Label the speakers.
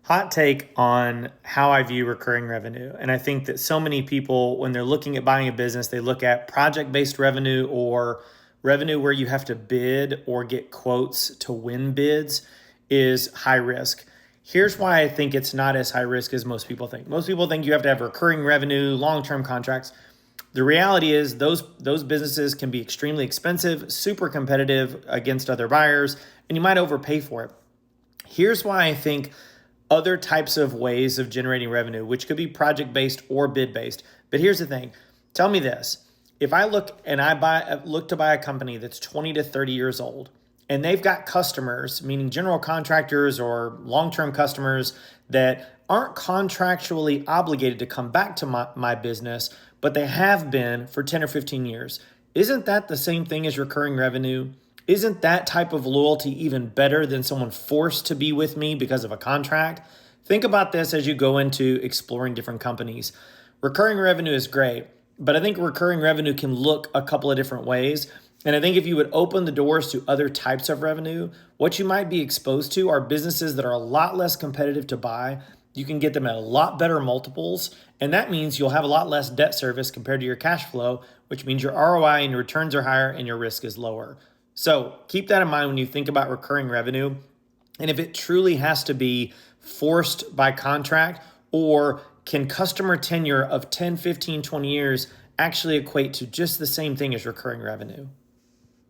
Speaker 1: Hot take on how I view recurring revenue. And I think that so many people, when they're looking at buying a business, they look at project based revenue or revenue where you have to bid or get quotes to win bids is high risk. Here's why I think it's not as high risk as most people think. Most people think you have to have recurring revenue, long term contracts. The reality is those businesses can be extremely expensive, super competitive against other buyers, and you might overpay for it. Here's why I think other types of ways of generating revenue, which could be project based or bid based. But here's the thing. Tell me this. If I look to buy a company that's 20 to 30 years old and they've got customers, meaning general contractors or long-term customers that aren't contractually obligated to come back to my business, but they have been for 10 or 15 years. Isn't that the same thing as recurring revenue? Isn't that type of loyalty even better than someone forced to be with me because of a contract? Think about this as you go into exploring different companies. Recurring revenue is great, but I think recurring revenue can look a couple of different ways. And I think if you would open the doors to other types of revenue, what you might be exposed to are businesses that are a lot less competitive to buy. You can get them at a lot better multiples, and that means you'll have a lot less debt service compared to your cash flow, which means your ROI and your returns are higher and your risk is lower. So keep that in mind when you think about recurring revenue. And if it truly has to be forced by contract, or can customer tenure of 10, 15, 20 years actually equate to just the same thing as recurring revenue?